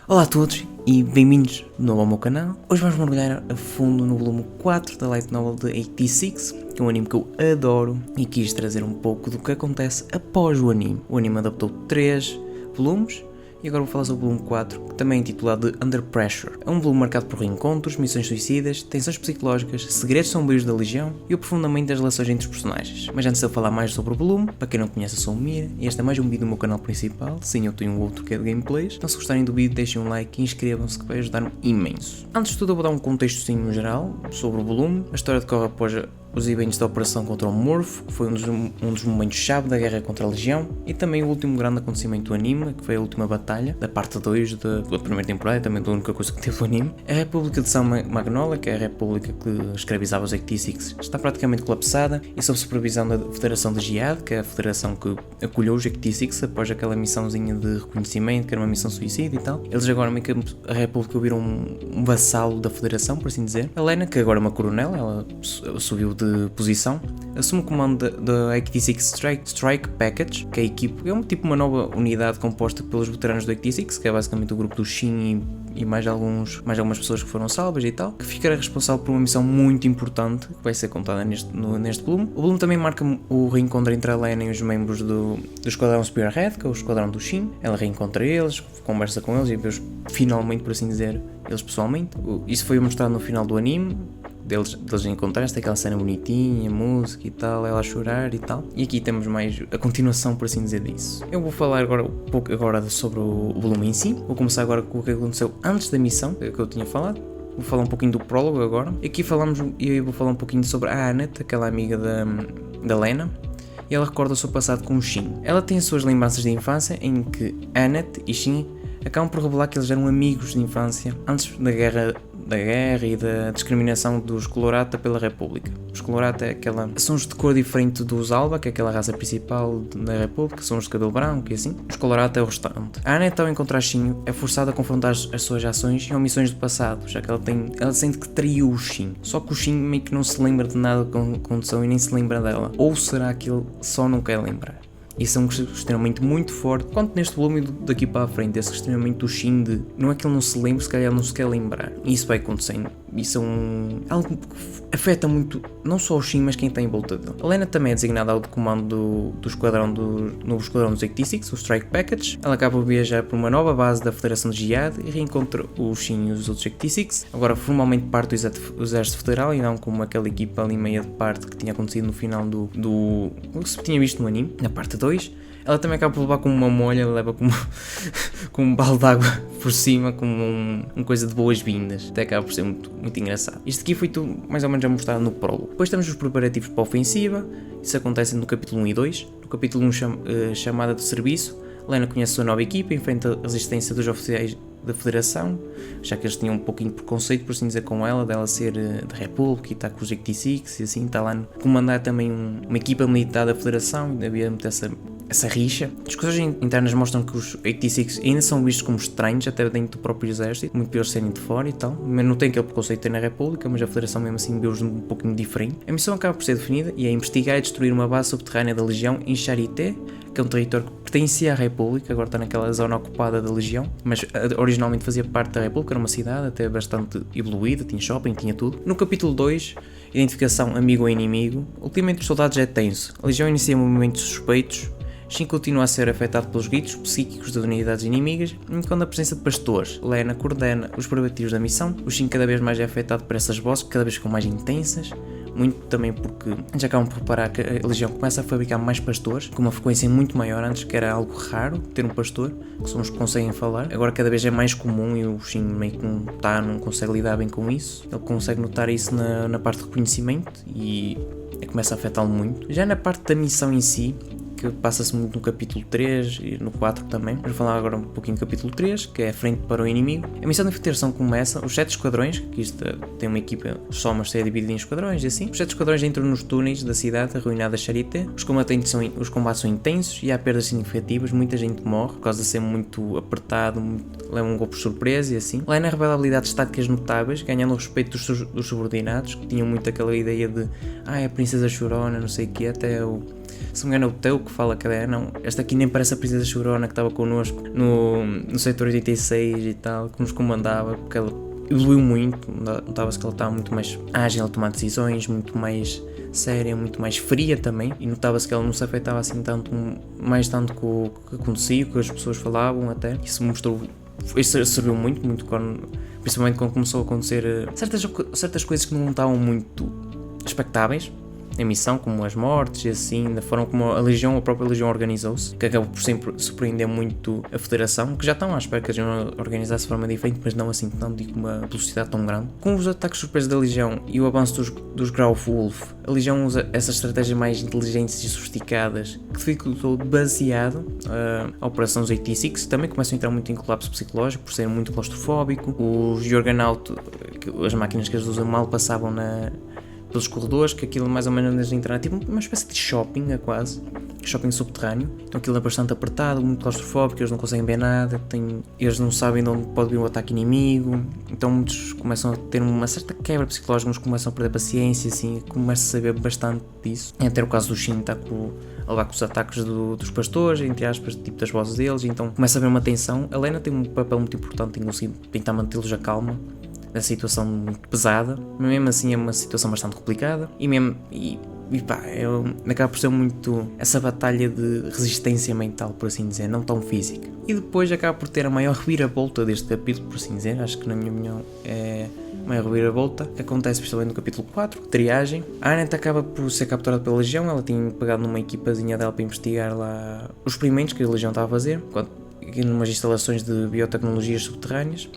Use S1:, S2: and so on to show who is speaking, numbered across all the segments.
S1: Olá a todos e bem-vindos de novo ao meu canal. Hoje vamos mergulhar a fundo no volume 4 da Light Novel de 86, que é um anime que eu adoro e quis trazer um pouco do que acontece após o anime. O anime adaptou 3 volumes e agora vou falar sobre o volume 4, que também é intitulado de Under Pressure. É um volume marcado por reencontros, missões suicidas, tensões psicológicas, segredos sombrios da Legião e o aprofundamento das relações entre os personagens. Mas antes de eu falar mais sobre o volume, para quem não conhece, eu sou o Mira e este é mais um vídeo do meu canal principal. Sim, eu tenho um outro que é de gameplays. Então se gostarem do vídeo, deixem um like e inscrevam-se, que vai ajudar-me imenso. Antes de tudo, eu vou dar um contextozinho geral sobre o volume. A história decorre após os eventos da Operação contra o Morph, que foi um dos momentos-chave da guerra contra a Legião, e também o último grande acontecimento do anime, que foi a última batalha, da parte 2 da primeira temporada, e também da única coisa que teve o anime. A República de São Magnolia, que é a república que escravizava os 86, está praticamente colapsada e sob supervisão da Federação de Jihad, que é a federação que acolheu os 86 após aquela missãozinha de reconhecimento, que era uma missão suicida e tal. Eles agora, meio que a República viram um vassalo da Federação, por assim dizer. A Lena, que agora é uma coronel, ela subiu de posição, assume o comando da 86 Strike Package, que é a equipe, é uma nova unidade composta pelos veteranos do 86, que é basicamente o grupo do Shin e mais algumas pessoas que foram salvas e tal, que ficará responsável por uma missão muito importante que vai ser contada neste volume. O volume também marca o reencontro entre a Lena e os membros do esquadrão Spearhead, que é o esquadrão do Shin. Ela reencontra eles, conversa com eles e vê-os finalmente, por assim dizer, eles pessoalmente. Isso foi mostrado no final do anime, deles encontraste aquela cena bonitinha, música e tal, ela a chorar e tal. E aqui temos mais a continuação, por assim dizer, disso. Eu vou falar agora um pouco sobre o volume em si. Vou começar agora com o que aconteceu antes da missão, que eu tinha falado. Vou falar um pouquinho do prólogo agora. Aqui eu vou falar um pouquinho sobre a Annette, aquela amiga da Lena. E ela recorda o seu passado com o Shin. Ela tem as suas lembranças de infância em que Annette e Shin acabam por revelar que eles eram amigos de infância antes da guerra e da discriminação dos Colorata pela República. Os Colorata são os de cor diferente dos Alba, que é aquela raça principal da República, são os de cabelo branco e assim. Os Colorata é o restante. A Annette, ao encontrar Shin, é forçada a confrontar as suas ações e omissões do passado, já que ela sente que traiu o Shin. Só que o Shin meio que não se lembra de nada que aconteceu e nem se lembra dela. Ou será que ele só não quer lembrar? Isso é um questionamento muito forte, quanto neste volume daqui para a frente, esse questionamento do Shin de não é que ele não se lembre, se calhar ele não se quer lembrar. E isso vai acontecendo. Isso é algo que afeta muito, não só o Shin, mas quem está em volta dele. A Lena também é designada ao comando do esquadrão novo esquadrão dos 86, o Strike Package. Ela acaba por viajar para uma nova base da Federação de Jihad e reencontra o Shin e os outros 86, agora formalmente parte do Exército Federal e não como aquela equipa ali meia de parte que tinha acontecido no final do que se tinha visto no anime, na parte 2. Ela também acaba por levar como uma molha, leva como um balde de água por cima, como uma coisa de boas-vindas. Até acaba por ser muito, muito engraçado. Isto aqui foi tudo mais ou menos já mostrado no prólogo. Depois temos os preparativos para a ofensiva. Isso acontece no capítulo 1 e 2. No capítulo 1, chamada de serviço, Lena conhece a sua nova equipa e enfrenta a resistência dos oficiais da Federação, já que eles tinham um pouquinho de preconceito, por assim dizer, com ela, dela ser da República e estar com os 86 e assim, está lá a comandar também uma equipa militar da Federação, e havia muito essa rixa. As coisas internas mostram que os 86 ainda são vistos como estranhos, até dentro do próprio exército, muito pior serem de fora e tal, mas não tem aquele preconceito que tem na República, mas a Federação mesmo assim vê-os um pouquinho diferente. A missão acaba por ser definida e é investigar e destruir uma base subterrânea da Legião em Charité, que é um território que pertencia à República, agora está naquela zona ocupada da Legião, mas originalmente fazia parte da República, era uma cidade até bastante evoluída, tinha shopping, tinha tudo. No capítulo 2, identificação amigo ou inimigo, o clima entre os soldados é tenso, a Legião inicia movimentos suspeitos, Shin continua a ser afetado pelos gritos psíquicos das unidades inimigas, enquanto a presença de pastores. Lena coordena os preparativos da missão, o Shin cada vez mais é afetado por essas vozes, cada vez ficam mais intensas, muito também porque já acabam por reparar que a Legião começa a fabricar mais pastores, com uma frequência muito maior. Antes que era algo raro ter um pastor, que são os que conseguem falar, agora cada vez é mais comum e o Shin meio que não consegue lidar bem com isso. Ele consegue notar isso na parte de reconhecimento e começa a afetá-lo muito. Já na parte da missão em si, que passa-se muito no capítulo 3 e no 4 também. Vamos falar agora um pouquinho do capítulo 3, que é a frente para o inimigo. A missão de infiltração começa, os 7 esquadrões, que isto tem uma equipa só, mas é dividida em esquadrões e assim. Os 7 esquadrões entram nos túneis da cidade arruinada Charité. Os combates são intensos e há perdas significativas, muita gente morre por causa de ser muito apertado, leva um golpe de surpresa e assim. Lena revela habilidades táticas notáveis, ganhando o respeito dos subordinados, que tinham muito aquela ideia de a princesa chorona, não sei o que, até Se não me engano é o Teu que fala que não, esta aqui nem parece a Princesa Chorona que estava connosco no setor 86 e tal, que nos comandava, porque ela evoluiu muito, notava-se que ela estava muito mais ágil a tomar decisões, muito mais séria, muito mais fria também, e notava-se que ela não se afetava assim tanto, mais tanto com o que acontecia, com o que as pessoas falavam até. Isso mostrou, isso serviu muito principalmente quando começou a acontecer certas coisas que não estavam muito expectáveis em missão, como as mortes e assim, da forma como a própria Legião organizou-se, que acabou por sempre surpreender muito a Federação, que já estão à espera que a Legião organizasse de forma diferente, mas não assim tanto e com uma velocidade tão grande. Com os ataques surpresa da Legião e o avanço dos Graufwolf, a Legião usa essas estratégias mais inteligentes e sofisticadas, que dificultou baseado a Operação 86, também começam a entrar muito em colapso psicológico, por serem muito claustrofóbico. Os Juggernaut, as máquinas que eles usam mal passavam pelos corredores, que aquilo mais ou menos antes de entrar, tipo uma espécie de shopping, quase, shopping subterrâneo. Então aquilo é bastante apertado, muito claustrofóbico, eles não conseguem ver nada, eles não sabem de onde pode vir um ataque inimigo, então muitos começam a ter uma certa quebra psicológica, uns começam a perder paciência, assim, começam a saber bastante disso. Até o caso do Shin está a levar com os ataques dos pastores, entre aspas, tipo das vozes deles, então começa a haver uma tensão. A Lena tem um papel muito importante em conseguir tentar mantê-los a calma, a situação muito pesada, mas mesmo assim é uma situação bastante complicada e pá, acaba por ser muito essa batalha de resistência mental, por assim dizer, não tão física. E depois acaba por ter a maior reviravolta deste capítulo, por assim dizer, acho que na minha opinião é a maior reviravolta, que acontece principalmente no capítulo 4, triagem. A Annette acaba por ser capturada pela Legião, ela tinha pegado numa equipazinha dela para investigar lá os experimentos que a Legião estava a fazer, aqui numas instalações de biotecnologias subterrâneas.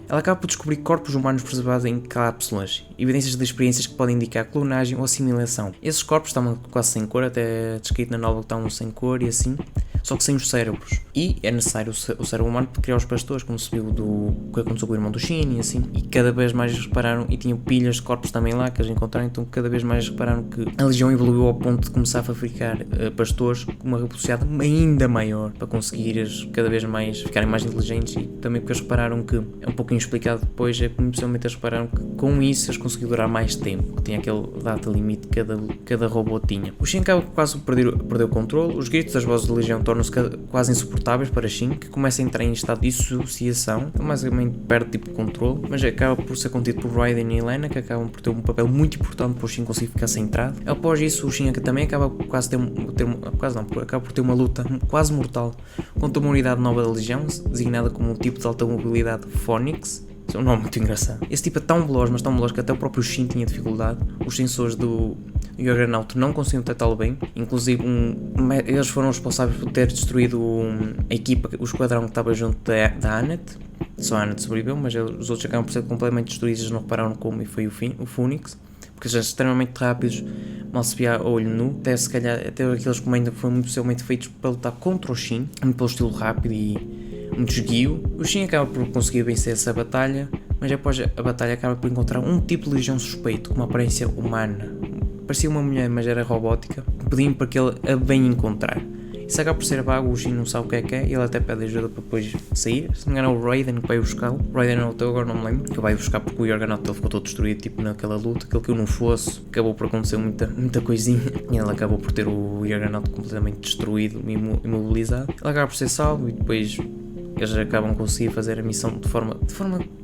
S1: Ela acaba por descobrir corpos humanos preservados em cápsulas, evidências de experiências que podem indicar clonagem ou assimilação. Esses corpos estavam quase sem cor, até descrito na novela que estavam sem cor e assim, só que sem os cérebros. E é necessário o cérebro humano para criar os pastores, como se viu do que aconteceu com o irmão do Shin e assim. E cada vez mais repararam, e tinham pilhas de corpos também lá que eles encontraram, então cada vez mais repararam que a Legião evoluiu ao ponto de começar a fabricar pastores com uma velocidade ainda maior, para conseguir cada vez mais ficarem mais inteligentes, e também porque eles repararam que, é um pouquinho explicado depois, é que principalmente eles repararam que com isso eles conseguiam durar mais tempo, que tinha aquele data limite que cada robô tinha. O Shin acaba quase perdeu o controle, os gritos das vozes da Legião tornam-se quase insuportáveis para Shin, que começa a entrar em estado de dissociação, basicamente perde tipo de controle, mas acaba por ser contido por Raiden e Helena, que acabam por ter um papel muito importante para o Shin conseguir ficar centrado. Após isso, o Shin também acaba por ter uma luta quase mortal contra uma unidade nova da Legião, designada como um tipo de alta mobilidade Phoenix. É um nome muito engraçado. Esse tipo é tão veloz, mas tão veloz que até o próprio Shin tinha dificuldade. Os sensores do Juggernaut não conseguiam detectá-lo bem. Inclusive, eles foram responsáveis por ter destruído a equipa, o esquadrão que estava junto da Annette. Só a Annette sobreviveu, mas os outros acabam por ser completamente destruídos. Eles não repararam como, e foi o Phoenix, porque eles são extremamente rápidos, mal se via a olho nu. Até aqueles comandos foram muito possivelmente feitos para lutar contra o Shin, muito pelo estilo rápido e muito esguio. O Shin acaba por conseguir vencer essa batalha, mas após a batalha acaba por encontrar um tipo de legião suspeito, com uma aparência humana. Parecia uma mulher, mas era robótica, pedindo para que ele a venha encontrar. Isso acaba por ser vago, o Shin não sabe o que é, e ele até pede ajuda para depois sair. Se não me engano é o Raiden que vai buscá-lo. O Raiden é o teu, agora não me lembro, que vai buscar porque o Juggernaut ele ficou todo destruído, tipo naquela luta, aquele que eu não fosse, acabou por acontecer muita coisinha, e ele acabou por ter o Juggernaut completamente destruído, imobilizado. Ele acaba por ser salvo, e depois eles acabam conseguir fazer a missão de forma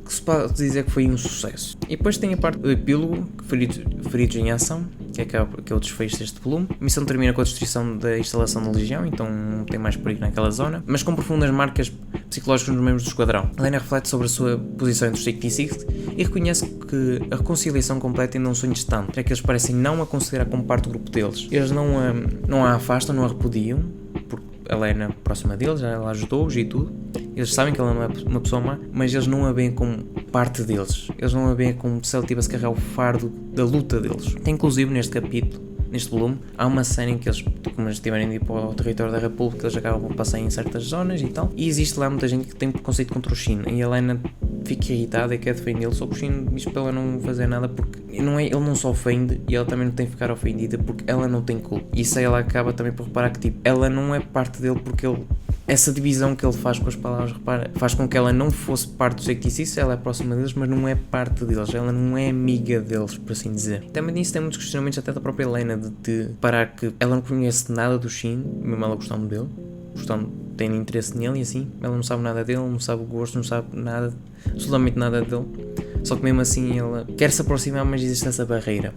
S1: que se pode dizer que foi um sucesso. E depois tem a parte do epílogo, feridos em ação, que é o desfecho deste volume. A missão termina com a destruição da instalação da Legião, então não tem mais perigo naquela zona, mas com profundas marcas psicológicas nos membros do esquadrão. Helena reflete sobre a sua posição entre os 86 e reconhece que a reconciliação completa ainda é um sonho distante, já que eles parecem não a considerar como parte do grupo deles. Eles não a afastam, não a repudiam, porque a Helena próxima deles, ela ajudou-os e tudo. Eles sabem que ela não é uma pessoa má, mas eles não a veem como parte deles. Eles não a veem como se ela tivesse a carregar o fardo da luta deles. Tem inclusive neste capítulo, neste volume, há uma cena em que eles, como eles tiverem de ir para o território da República, eles acabam por passar em certas zonas e tal. E existe lá muita gente que tem preconceito contra o Shin. E a Helena fica irritada e quer defendê-lo, só que o Shin diz para ela não fazer nada porque ele não se ofende e ela também não tem que ficar ofendida porque ela não tem culpa. E isso aí ela acaba também por reparar que tipo, ela não é parte dele porque ele essa divisão que ele faz com as palavras, repara, faz com que ela não fosse parte dos 86, ela é próxima deles, mas não é parte deles, ela não é amiga deles, por assim dizer. Também nisso tem muitos questionamentos até da própria Helena, de parar que ela não conhece nada do Shin, mesmo ela gostando dele, tem interesse nele e assim, ela não sabe nada dele, não sabe o gosto, não sabe nada, absolutamente nada dele, só que mesmo assim ela quer se aproximar, mas existe essa barreira.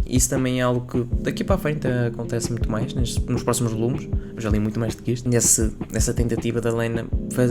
S1: Isso também é algo que daqui para a frente acontece muito mais nos próximos volumes. Eu já li muito mais do que isto. Nessa tentativa da Helena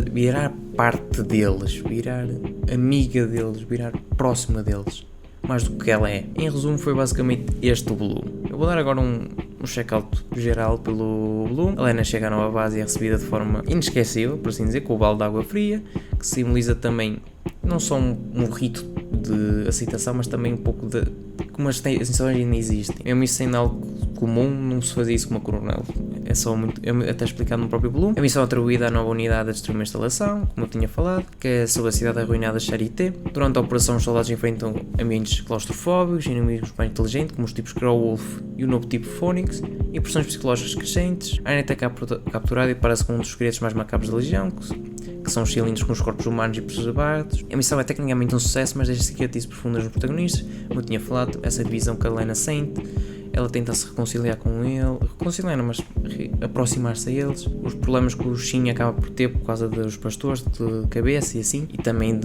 S1: virar parte deles, virar amiga deles, virar próxima deles, mais do que ela é. Em resumo, foi basicamente este o volume. Eu vou dar agora um check-out geral pelo volume. A Helena chega à nova base e é recebida de forma inesquecível, por assim dizer, com o balde de água fria, que simboliza também não só um rito de aceitação, mas também um pouco de como as sensações ainda existem. Mesmo isso sendo algo comum, não se fazia isso com uma coronel. É só muito, até explicado no próprio volume. A missão atribuída à nova unidade a destruir uma instalação, como eu tinha falado, que é sobre a cidade arruinada de Charité. Durante a operação, os soldados enfrentam ambientes claustrofóbicos, inimigos mais inteligentes, como os tipos Crow-Wolf e o novo tipo Phoenix, e pressões psicológicas crescentes. A Annette é capturada e para-se com um dos segredos mais macabros da Legião, que são os cilindros com os corpos humanos e preservados. A missão é tecnicamente um sucesso, mas deixa cicatrices profundas nos protagonistas. Como eu tinha falado, essa divisão que a Helena sente, ela tenta se reconciliar com ele, mas aproximar-se a eles. Os problemas que o Shin acaba por ter por causa dos pastores de cabeça e assim, e também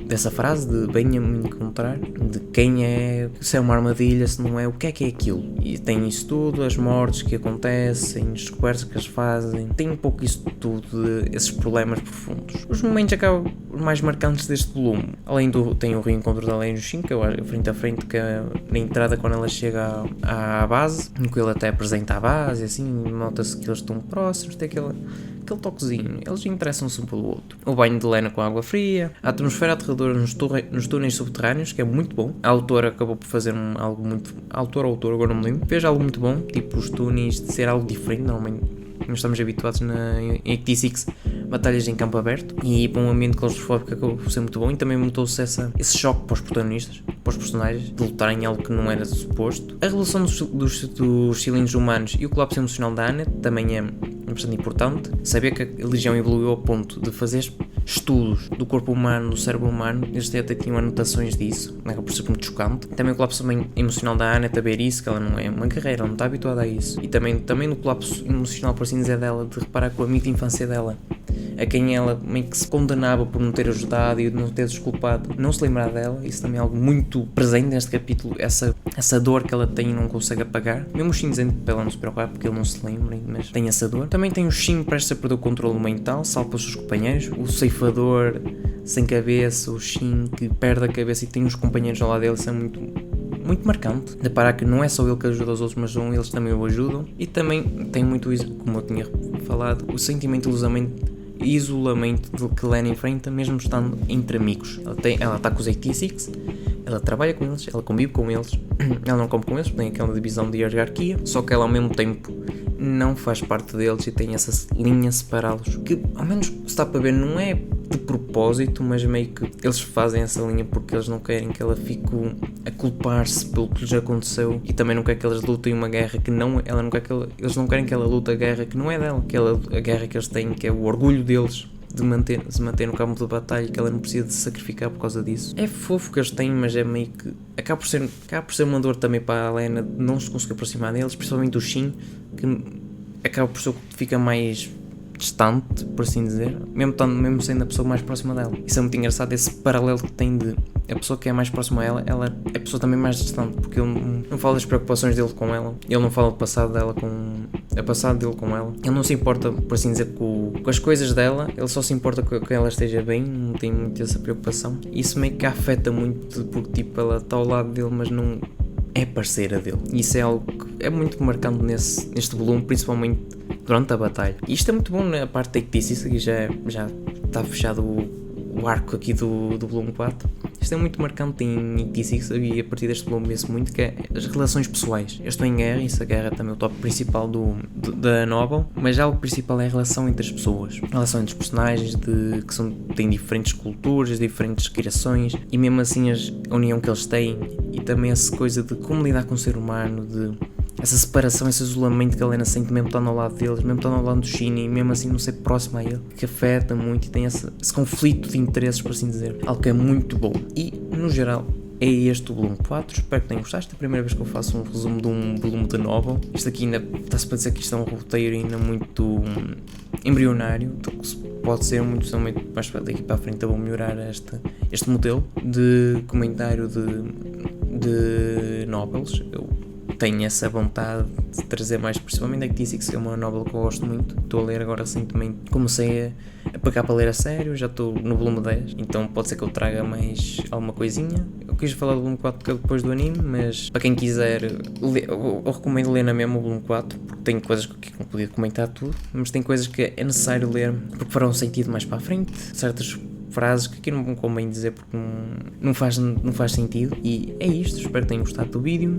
S1: dessa frase de venha-me encontrar, de quem é, se é uma armadilha, se não é, o que é aquilo. E tem isso tudo, as mortes que acontecem, as descobertas que eles fazem, tem um pouco isso tudo, esses problemas profundos. Os momentos acabam mais marcantes deste volume, além tem o reencontro da Helena e do Shin, que é frente a frente, que é na entrada quando ela chega à base, no que ele até apresenta a base, e assim, nota-se que eles estão próximos, tem aquele toquezinho, eles interessam-se um pelo outro. O banho de Helena com água fria, a atmosfera aterradora nos túneis subterrâneos, que é muito bom. A autora acabou por fazer algo muito... A autora ou autor, agora não me lembro, fez algo muito bom, tipo os túneis, de ser algo diferente, normalmente nós estamos habituados em 86 batalhas em campo aberto, e para um ambiente claustrofóbico acabou por ser muito bom, e também montou-se esse choque para os protagonistas, para os personagens, de lutarem em algo que não era suposto. A revelação dos cilindros humanos e o colapso emocional da Annette também é bastante importante. Saber que a Legião evoluiu ao ponto de fazer estudos do corpo humano, do cérebro humano, eles até tinham anotações disso, não é por ser muito chocante. Também o colapso emocional da Annette, a ver isso, que ela não é uma guerreira, ela não está habituada a isso. E também no colapso emocional, por assim dizer, dela, de reparar com o amigo de infância dela, a quem ela meio que se condenava por não ter ajudado e não ter desculpado, não se lembrar dela. Isso também é algo muito presente neste capítulo, essa dor que ela tem e não consegue apagar. Mesmo o Shin dizendo para ela não se preocupar porque ele não se lembra, mas tem essa dor. Também tem o Shin prestes a perder o controle mental, salva os seus companheiros, o ceifador sem cabeça, o Shin que perde a cabeça e tem os companheiros ao lado dele. Isso é muito marcante, de parar que não é só ele que ajuda os outros, mas eles também o ajudam. E também tem muito isso, como eu tinha falado, o sentimento de isolamento que Helena enfrenta, mesmo estando entre amigos. Ela está com os 86, ela trabalha com eles, ela convive com eles, ela não come com eles, tem aquela divisão de hierarquia, só que ela ao mesmo tempo não faz parte deles e tem essa linha separá-los, que ao menos se está para ver não é de propósito, mas meio que eles fazem essa linha porque eles não querem que ela fique a culpar-se pelo que lhes aconteceu, e também não quer que eles lutem uma guerra que não, ela não quer que eles não querem que ela lute a guerra que não é dela, a guerra que eles têm, que é o orgulho deles de se manter no campo de batalha, que ela não precisa de se sacrificar por causa disso. É fofo que eles têm, mas é meio que acaba por ser uma dor também para a Helena de não se conseguir aproximar deles, principalmente o Shin, que acaba por ser o que fica mais distante, por assim dizer, mesmo sendo a pessoa mais próxima dela. Isso é muito engraçado, esse paralelo que tem de a pessoa que é mais próxima a ela é a pessoa também mais distante, porque ele não fala das preocupações dele com ela, ele não fala do passado dele com ela, ele não se importa, por assim dizer, com as coisas dela, ele só se importa com que ela esteja bem, não tem muito essa preocupação. Isso meio que a afeta muito, porque tipo, ela está ao lado dele, mas não é parceira dele. E isso é algo que é muito marcante neste volume, principalmente durante a batalha. E isto é muito bom na parte da Ictice, aqui já está fechado o arco aqui do volume 4. Isto é muito marcante em Ictice, e a partir deste volume vê-se muito, que é as relações pessoais. Eu estou em guerra, e essa guerra é também o tópico principal da novel, mas algo principal é a relação entre as pessoas, a relação entre os personagens, que têm diferentes culturas, diferentes criações, e mesmo assim a união que eles têm, e também essa coisa de como lidar com o ser humano, de essa separação, esse isolamento que a Lena sente mesmo estando ao lado deles, mesmo estando ao lado do Shinny, e mesmo assim não ser próximo a ele, que afeta muito e tem esse conflito de interesses, por assim dizer, algo que é muito bom. E, no geral, é este o volume 4, espero que tenham gostado. Esta é a primeira vez que eu faço um resumo de um volume de novel. Isto aqui ainda está-se para dizer que isto é um roteiro ainda muito embrionário, então pode ser muito mais daqui para a frente eu vou melhorar este modelo de comentário de novels. Eu tenho essa vontade de trazer mais, principalmente ACT6, que é uma novela que eu gosto muito. Estou a ler agora recentemente, comecei a pegar para ler a sério, já estou no volume 10, então pode ser que eu traga mais alguma coisinha. Eu quis falar do volume 4 depois do anime, mas para quem quiser ler, eu recomendo ler na mesma o volume 4, porque tem coisas que não podia comentar tudo, mas tem coisas que é necessário ler porque farão sentido mais para a frente, certas frases que aqui não me convém dizer porque não faz sentido. E é isto, espero que tenham gostado do vídeo.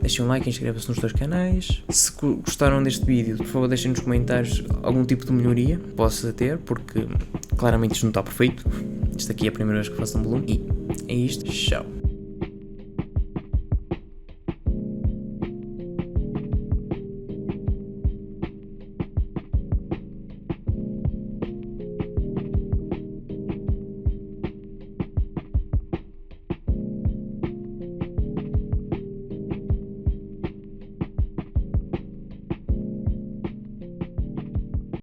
S1: Deixem um like e inscrevam-se nos dois canais. Se gostaram deste vídeo, por favor deixem nos comentários algum tipo de melhoria que possa ter, porque claramente isto não está perfeito. Isto aqui é a primeira vez que faço um volume. E é isto, tchau.